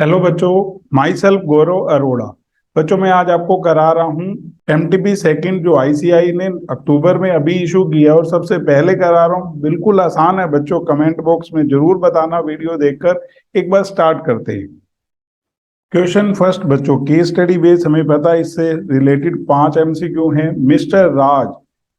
Hello बच्चों, my self गौरव अरोड़ा। बच्चों मैं आज आपको करा रहा हूँ एमटीपी सेकंड जो आईसीआई ने अक्टूबर में अभी इशू किया और सबसे पहले करा रहा हूँ। बिल्कुल आसान है बच्चों, कमेंट बॉक्स में जरूर बताना वीडियो देखकर। एक बार स्टार्ट करते हैं। क्वेश्चन फर्स्ट बच्चों, केस स्टडी बेस हमें पता है, इससे रिलेटेड 5 एमसीक्यू हैं। Mister Raj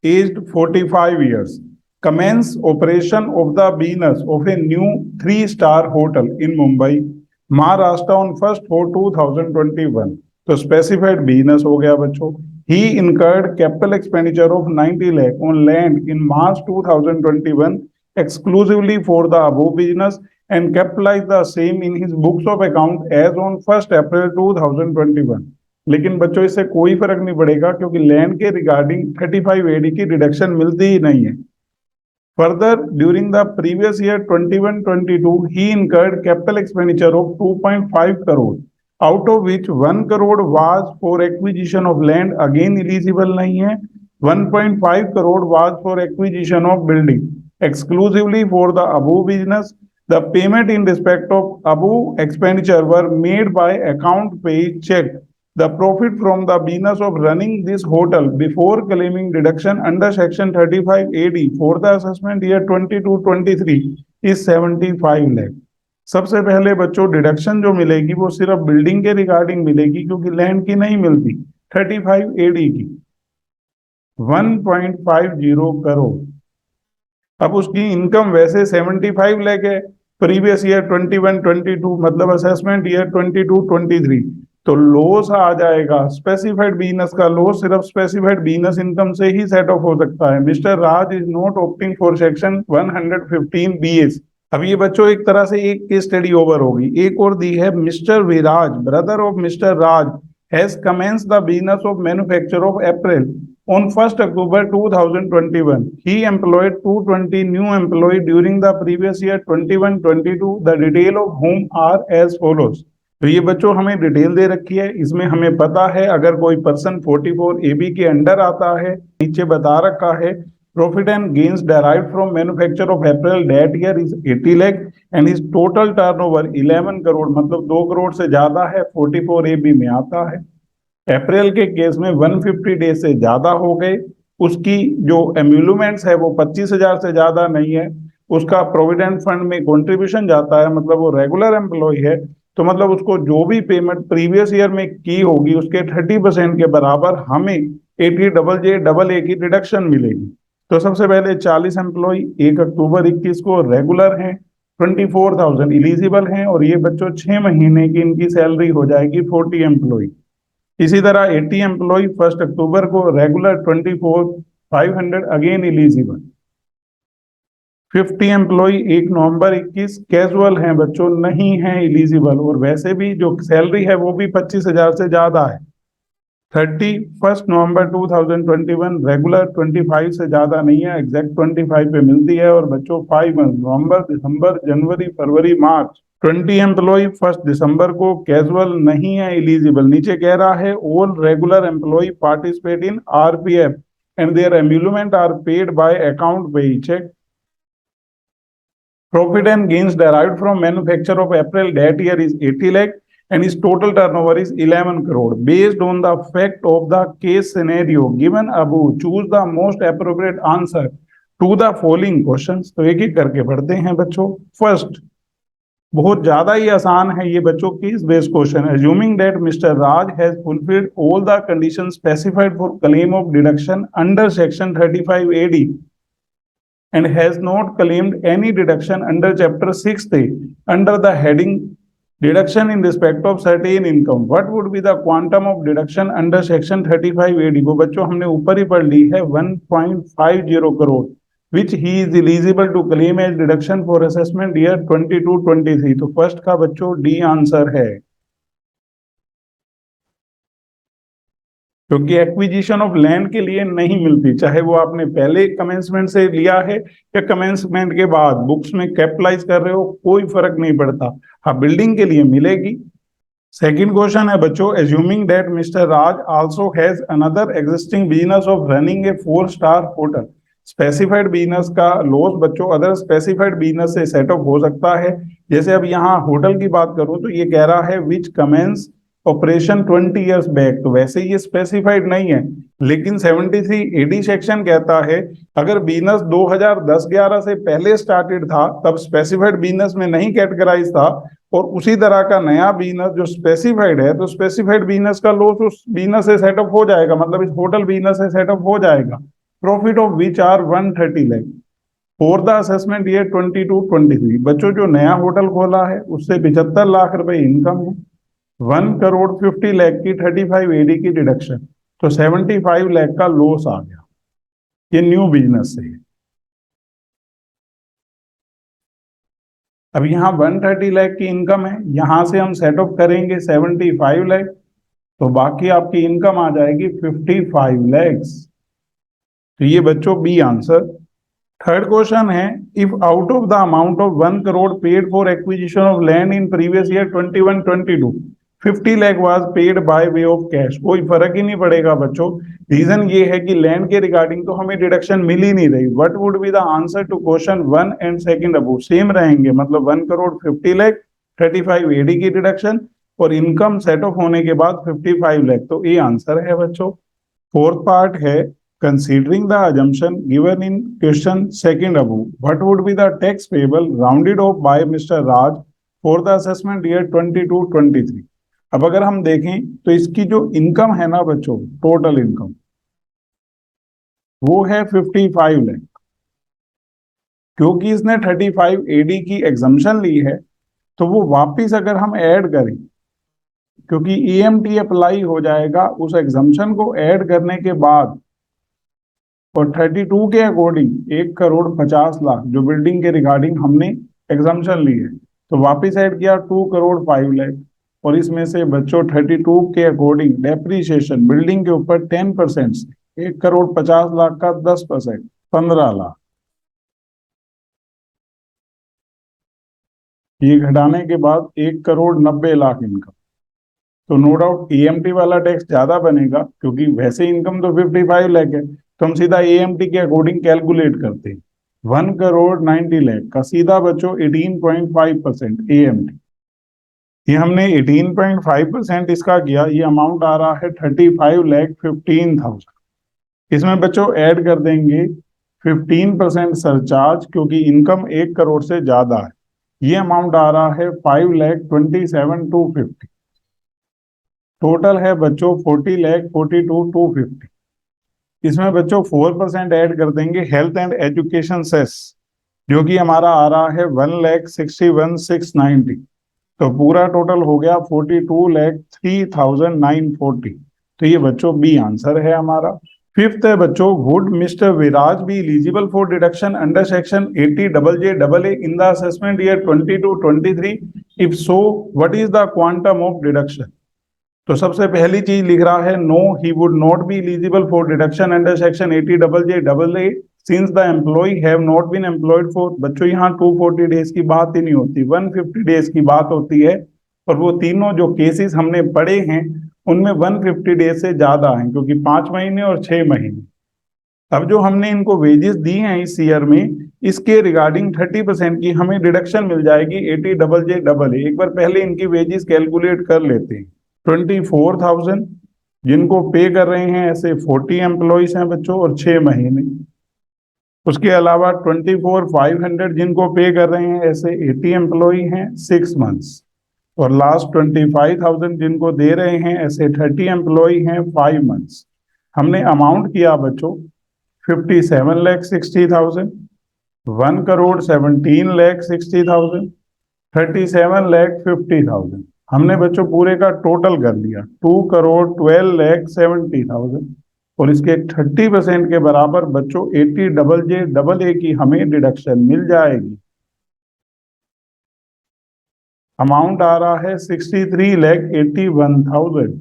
aged 45 years commences operation of the business of a new 3 star hotel in Mumbai Maharashtra on 1 4 2021। तो स्पेसिफाइड बिजनेस हो गया बच्चों। He incurred capital expenditure of 90 lakh on land in March 2021 exclusively for the above business and capitalize the same in his books of account as on 1 April 2021। लेकिन बच्चों इससे कोई फर्क नहीं पड़ेगा क्योंकि लैंड के रिगार्डिंग 35 एडी की डिडक्शन मिलती ही नहीं है। Further, during the previous year 21-22, he incurred capital expenditure of 2.5 crore, out of which 1 crore was for acquisition of land, again eligible नहीं है। 1.5 crore was for acquisition of building, exclusively for the above business। The payment in respect of above expenditure were made by account paid check। The profit from the business of running this hotel before claiming deduction under section 35 AD for the assessment year 22-23 is 75 lakh। सबसे पहले बच्चों deduction जो मिलेगी वो सिर्फ building के regarding मिलेगी क्योंकि लैंड की नहीं मिलती। 35 एडी की 1.50 करोड़। अब उसकी इनकम वैसे 75 लाख है, प्रीवियस ईयर 21-22 मतलब असेसमेंट ईयर 22-23, तो लॉस आ जाएगा। स्पेसिफाइड बिजनेस का लॉस सिर्फ स्पेसिफाइड बिजनेस इनकम से ही सेट ऑफ हो सकता है। Mister Raj is not opting for section 115 BS. अब ये बच्चों एक तरह से एक केस स्टडी ओवर होगी। एक और दी है, mister Viraj brother of mister Raj has commence the business of manufacture of April on 1 October 2021, he employed 220 new employees during the previous year 21-22, the detail of whom are as follows। तो ये बच्चों हमें detail दे रखी है, इसमें हमें पता है अगर कोई पर्सन 44 AB के अंडर आता है, नीचे बता रखा है profit and gains derived from manufacture of April that year is 80 lakh and his total turnover 11 crore, मतलब 2 करोड़ से ज्यादा है, 44 AB में आता है। अप्रैल के केस में 150 डेज से ज्यादा हो गए, उसकी जो एम्यूलमेंट्स है वो 25,000 से ज्यादा नहीं है, उसका प्रोविडेंट फंड में कंट्रीब्यूशन जाता है, मतलब वो रेगुलर एम्प्लॉय है, तो मतलब उसको जो भी पेमेंट प्रीवियस ईयर में की होगी उसके 30% के बराबर हमें 80JJAA की डिडक्शन मिलेगी। तो सबसे पहले 40 एम्प्लॉय 1 अक्टूबर 21 को रेगुलर हैं, 24,000 इलिजिबल हैं, और ये बच्चों 6 महीने की इनकी सैलरी हो जाएगी 40 एम्प्लॉय। इसी तरह 80 एम्प्लॉय 1 अक्टूबर को रेगुलर 24,500 अगेन इलिजिबल। 50 एम्प्लॉय 1 नवंबर 21 कैजुअल हैं बच्चों, नहीं हैं इलिजिबल, और वैसे भी जो सैलरी है वो भी 25,000 से ज्यादा है। 31 नवंबर 2021 रेगुलर 25 से ज्यादा नहीं है, एग्जैक्ट 25 पे मिलती है, और बच्चों 5 मंथ नवंबर दिसंबर जनवरी फरवरी मार्च 20 एम्प्लॉय 1 दिसंबर को कैजुअल नहीं है इलिजिबल। नीचे कह रहा है all regular employee participate in RPF and their emolument are paid by account pay cheque. Profit and gains derived from manufacture of April that year is 80 lakh and his total turnover is 11 crore. Based on the fact of the case scenario given above, choose the most appropriate answer to the following questions। तो एक एक करके पढ़ते हैं बच्चों। First, बहुत ज्यादा ही आसान है ये बच्चों, case based question. Assuming that Mr. Raj has fulfilled all the conditions specified for claim of deduction under section 35 AD and has not claimed any deduction under chapter 6A under the heading deduction in respect of certain income, what would be the quantum of deduction under section 35 AD? वो बच्चों हमने ऊपर ही पढ़ ली है, 1.50 crore, which he is eligible to claim as deduction for assessment year 22-23। तो first का बच्चों D answer है, क्योंकि एक्विजिशन ऑफ लैंड के लिए नहीं मिलती, चाहे वो आपने पहले कमेंसमेंट से लिया है या कमेंसमेंट के बाद बुक्स में कैपिटलाइज कर रहे हो, कोई फर्क नहीं पड़ता। हाँ, बिल्डिंग के लिए मिलेगी। सेकंड क्वेश्चन है बच्चों, assuming that mister Raj also has another existing business of running A 4 star hotel specified business का लॉस बच्चों अदर स्पेसिफाइड बिजनेस से सेट ऑफ हो सकता है। जैसे अब यहाँ होटल की बात करूं तो ये कह रहा है विच कमेंस ऑपरेशन 20 इयर्स बैक, तो वैसे ये स्पेसिफाइड नहीं है, लेकिन 73 एडी सेक्शन कहता है अगर बिजनेस 2010-11 से पहले स्टार्टेड था तब स्पेसिफाइड बिजनेस में नहीं कैटेगराइज था, और उसी तरह का नया बिजनेस जो स्पेसिफाइड है तो स्पेसिफाइड बिजनेस का लॉस उस बिजनेस से सेटअप हो जाएगा, मतलब इस होटल बिजनेस से सेटअप हो जाएगा। Profit of which are 130 lakh for the assessment year 22-23। बच्चों जो नया होटल खोला है उससे 75 लाख रुपए इनकम है, 1 करोड़ 50 लाख की 35 एडी की डिडक्शन, तो 75 लाख का लॉस आ गया, ये न्यू बिजनेस से है। अब यहाँ 130 लाख की इनकम है, यहां से हम सेट ऑफ करेंगे 75 लाख, तो बाकी आपकी इनकम आ जाएगी 55 लैक्स। तो ये बच्चों बी आंसर। थर्ड क्वेश्चन है if out of the amount of 1 crore paid for acquisition of land in previous year 21-22 50 lakh was paid by way of cash, कोई फर्क ही नहीं पड़ेगा बच्चों। रीजन ये है कि लैंड के रिगार्डिंग तो हमें डिडक्शन मिल ही नहीं रही। What would be the answer to question 1 and second above, same रहेंगे, मतलब 1 करोड़ 50 लाख 35 एडी की डिडक्शन और इनकम सेट ऑफ होने के बाद 55 लाख, तो ये आंसर है बच्चों। फोर्थ पार्ट है considering the assumption given in question second above, what would be the tax payable rounded off by Mr. Raj for the assessment year 22-23। अब अगर हम देखें तो इसकी जो इनकम है ना बच्चों, टोटल इनकम वो है 55 लाख, क्योंकि इसने 35 एडी की एग्जम्पशन ली है तो वो वापिस अगर हम ऐड करें, क्योंकि ईएमटी अप्लाई हो जाएगा उस एग्जम्पशन को ऐड करने के बाद, और 32 के अकॉर्डिंग 1 करोड़ 50 लाख जो बिल्डिंग के रिगार्डिंग हमने एग्जाम्पशन ली है, तो वापस ऐड किया 2 करोड़ 5 लाख, और इसमें से बच्चों 32 के अकॉर्डिंग डेप्रीशिएशन बिल्डिंग के ऊपर 10% से 1 करोड़ 50 लाख का 10% 15 लाख, ये घटाने के बाद 1 करोड़ 90 लाख इनकम। तो नो डाउट ईएमटी वाला टैक्स ज्यादा बनेगा, क्योंकि वैसे इनकम तो 55 लाख है, तो हम सीधा एएमटी के अकॉर्डिंग कैलकुलेट करते हैं। 1 करोड़ 90 लाख का सीधा बच्चों 18.5% एएमटी, ये हमने 18.5% इसका किया, ये अमाउंट आ रहा है 35,15,000। इसमें बच्चों ऐड कर देंगे 15% सरचार्ज, क्योंकि इनकम 1 करोड़ से ज्यादा है, ये अमाउंट आ रहा है 5,27,250। टोटल है बच्चों 40,42,250। इसमें बच्चों 4% ऐड कर देंगे हेल्थ एंड एजुकेशन सेस, जो कि हमारा आ रहा है 1,61,690, तो पूरा टोटल हो गया 42,03,940। तो ये बच्चों बी आंसर है हमारा। फिफ्थ है बच्चों would mister Viraj be eligible for deduction under section 80JJAA in the assessment year 22-23, if so what is the quantum of deduction. तो सबसे पहली चीज लिख रहा है no he would not be eligible for deduction under section 80JJAA since the employee have not been employed for, बच्चों यहाँ 240 days की बात ही नहीं होती, 150 डेज की बात होती है, और वो तीनों जो केसेस हमने पढ़े हैं उनमें 150 डेज से ज्यादा हैं, क्योंकि 5 महीने और 6 महीने। अब जो हमने इनको वेजेस दी हैं इस ईयर में, इसके रिगार्डिंग 30% की हमें डिडक्शन मिल जाएगी 80JJAA। एक बार पहले इनकी वेजेस कैलकुलेट कर लेते हैं। 24,000 जिनको पे कर रहे हैं ऐसे 40 एम्प्लॉयज हैं बच्चों और 6 महीने। उसके अलावा 24,500 जिनको पे कर रहे हैं ऐसे 80 एम्प्लॉय हैं 6 मंथ्स, और लास्ट 25,000 जिनको दे रहे हैं ऐसे 30 एम्प्लॉय हैं 5 मंथ्स। हमने अमाउंट किया बच्चों 57,60,000, 1,17,60,000, 37,50,000। हमने बच्चों पूरे का टोटल कर लिया 2,12,70,000, और इसके 30% के बराबर बच्चों 80JJAA की हमें डिडक्शन मिल जाएगी। अमाउंट आ रहा है 63,81,000।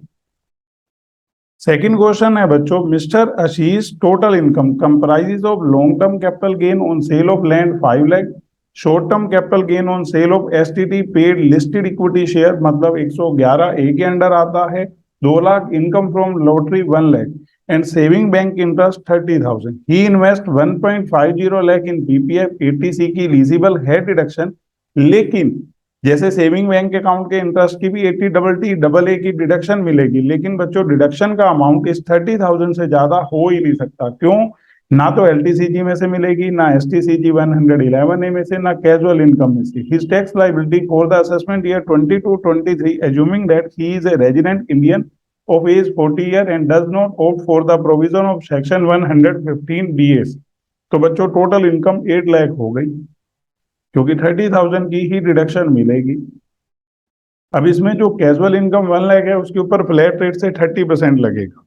सेकेंड क्वेश्चन है बच्चों mister Ashish total income comprises of long term capital gain on sale of land 5 lakh, short term capital gain on sale of STT paid listed equity share मतलब 111A के under आता है, 2 lakh income from lottery 1 lakh, and saving bank interest 30,000. He invest 1.50 lakh in PPF 80C की eligible है deduction, लेकिन जैसे saving bank account के interest की भी 80 की डिडक्शन मिलेगी, लेकिन बच्चों डिडक्शन का अमाउंट इस 30,000 से ज्यादा हो ही नहीं सकता। क्यों? ना तो एलटीसीजी में से मिलेगी, ना एसटीसीजी 111 ए में से, ना कैजुअल इनकम में से। His tax liability for the assessment year 22-23 assuming that he is a resident Indian of age 40 year and does not opt for the provision of section 115 BS। तो बच्चों टोटल इनकम 8 लाख हो गई, क्योंकि 30,000 की ही deduction मिलेगी। अब इसमें जो कैजुअल इनकम 1 लाख है उसके ऊपर फ्लैट रेट से 30% लगेगा।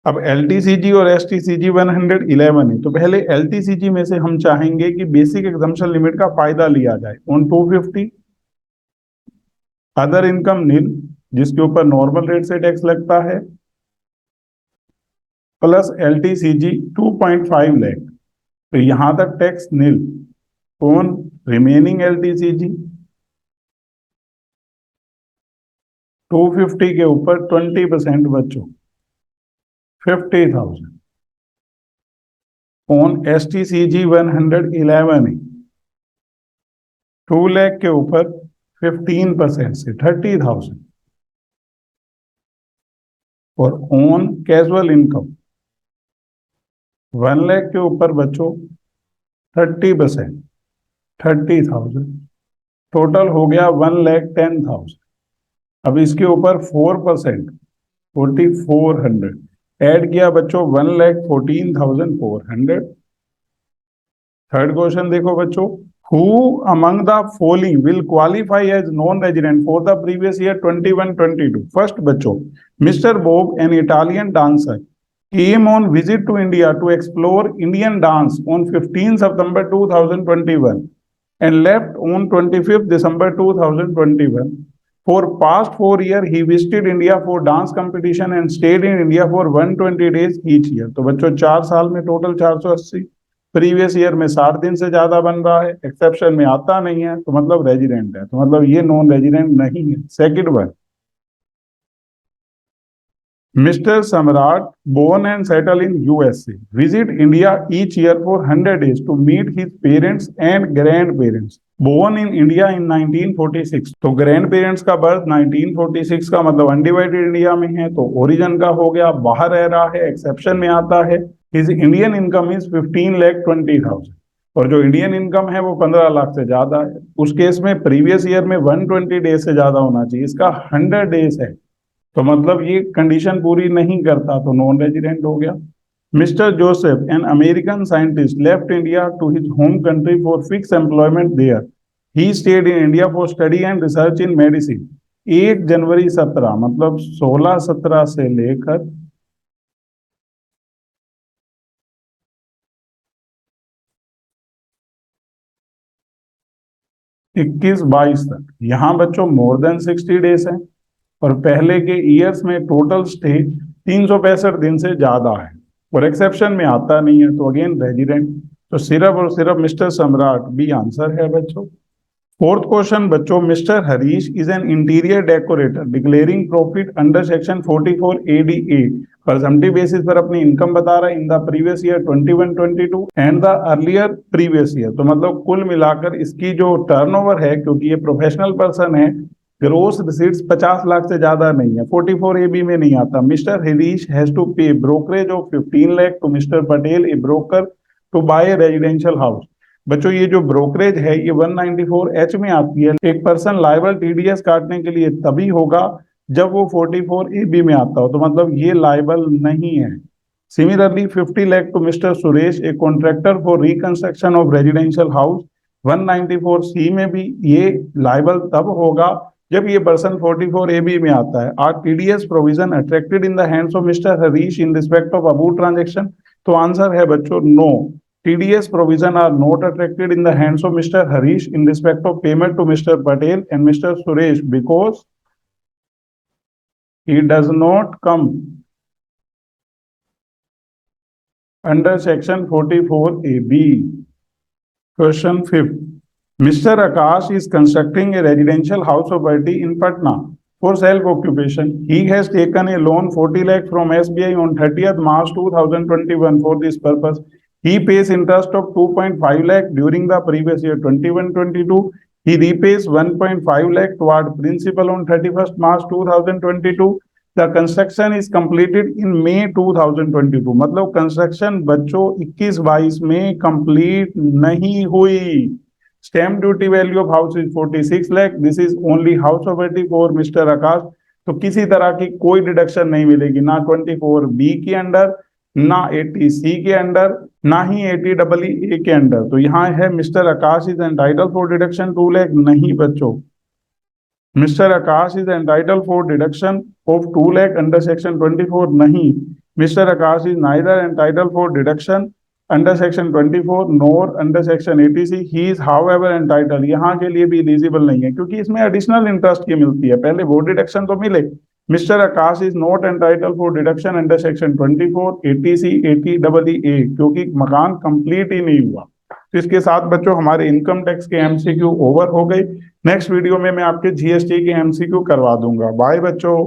अब एलटीसीजी और एसटीसीजी 111 है, तो पहले एलटीसीजी में से हम चाहेंगे कि बेसिक एग्जम्पशन लिमिट का फायदा लिया जाए ऑन 250, अदर इनकम नील जिसके ऊपर नॉर्मल रेट से टैक्स लगता है, प्लस एलटीसीजी 2.5 लाख, तो यहां तक tax nil on remaining LTCG. 250 के ऊपर 20% बच्चों 50,000 ऑन एसटीसीजी 111 है, 2 लाख के ऊपर 15% से 30,000, और ऑन कैजुअल इनकम 1 लाख के ऊपर बच्चों 30% 30,000, टोटल हो गया 1,10,000। अब इसके ऊपर 4% 4,400 ऐड किया बच्चों 1,14,400। थर्ड क्वेश्चन देखो बच्चों, who among the following will qualify as non resident for the previous year 21-22? First बच्चों, mister Bob an Italian dancer came on visit to India to explore Indian dance on 15 September 2021 and left on 25 December 2021. For past 4 years, he visited India for dance competition and stayed in India for 120 days each year. तो बच्चों 4 साल में total 480, previous year में 60 दिन से ज्यादा बन रहा है, एक्सेप्शन में आता नहीं है, तो मतलब रेजिडेंट है, तो मतलब ये नॉन रेजिडेंट नहीं है। Second one, Mr. Samrat, born and settled in USA, visit India each year for 100 days to meet his parents and grandparents. Born in India in 1946, तो grandparents का बर्थ 1946 का मतलब अनडिवाइडेड इंडिया में है, तो origin का हो गया, बाहर रह रहा है, एक्सेप्शन में आता है। His Indian income is 15,20,000, और जो इंडियन इनकम है वो 15 लाख से ज्यादा है। उस केस में प्रीवियस ईयर में 120 डेज से ज्यादा होना चाहिए, इसका 100 डेज है, तो मतलब ये कंडीशन पूरी नहीं करता, तो नॉन रेजिडेंट हो गया। Mister Joseph an American scientist left India to his home country for fix employment there, he stayed in India for study and research in medicine. 1 जनवरी 17 मतलब 16-17 से लेकर 21-22 तक, यहाँ बच्चों मोर देन 60 डेज है, और पहले के ईयर्स में टोटल स्टे 365 दिन से ज्यादा है, और एक्सेप्शन में आता नहीं है, तो अगेन रेजिडेंट। तो सिर्फ और सिर्फ मिस्टर सम्राट बी आंसर है बच्चों। फोर्थ क्वेश्चन बच्चों, mister Harish is an interior decorator declaring profit under section 44 ADA, percentage basis पर अपनी इनकम बता रहा है in the previous year 21-22 and the earlier previous year. तो मतलब कुल मिलाकर इसकी जो टर्नओवर है, क्योंकि ये प्रोफेशनल पर्सन है, ग्रोस रिसीट्स 50 लाख से ज्यादा नहीं है, 44 AB में नहीं आता। Mister Harish has to pay brokerage of 15 lakh to mister Patel a broker to buy residential house. बच्चों ये जो ब्रोकरेज है ये 194H में आती है। एक पर्सन लायबल TDS काटने के लिए तभी होगा जब वो 44 AB में आता हो, तो मतलब ये लायबल नहीं है। Similarly 50 lakh to mister Suresh a contractor for reconstruction of residential house, 194C में भी ये लायबल तब होगा जब ये पर्सन 44 AB में आता है। Are TDS provision attracted in the hands of mister Harish in respect of above transaction? तो आंसर है बच्चों no, TDS provision are not attracted in the hands of Mr. Harish in respect of payment to Mr. Patel and Mr. Suresh because he does not come under section 44 AB. Question 5. Mr. Akash is constructing a residential house property in Patna. for self occupation. He has taken a loan 40 lakh from SBI on 30th March 2021 for this purpose. He pays interest of 2.5 lakh during the previous year 21-22. He repays 1.5 lakh toward principal on 31st March 2022. The construction is completed in May 2022. मतलब construction बच्चों 21-22 में complete नहीं हुई. Stamp duty value of house is 46 lakh. This is only house property for mister Akash. तो किसी तरह की कोई डिडक्शन नहीं मिलेगी, ना 24B के अंडर, ना 80C के अंडर, ना ही 80EE के अंडर. तो यहाँ है mister Akash is entitle for deduction 2 lakh. नहीं बच्चों, mister Akash is entitle for deduction of 2 lakh under section 24. नहीं, mister Akash is neither entitle for deduction under section 24 nor under section 80C. He is however entitle, यहाँ के लिए भी एलिजिबल नहीं है क्योंकि इसमें एडिशनल इंटरेस्ट की मिलती है. पहले वो डिडक्शन तो मिले. Mister Akash is not entitle for deduction under section 24 80C 80EE क्योंकि मकान कंप्लीट ही नहीं हुआ. तो इसके साथ बच्चों हमारे इनकम टैक्स के MCQ ओवर हो गए. नेक्स्ट वीडियो में मैं आपके GST के MCQ करवा दूंगा. बाय बच्चों.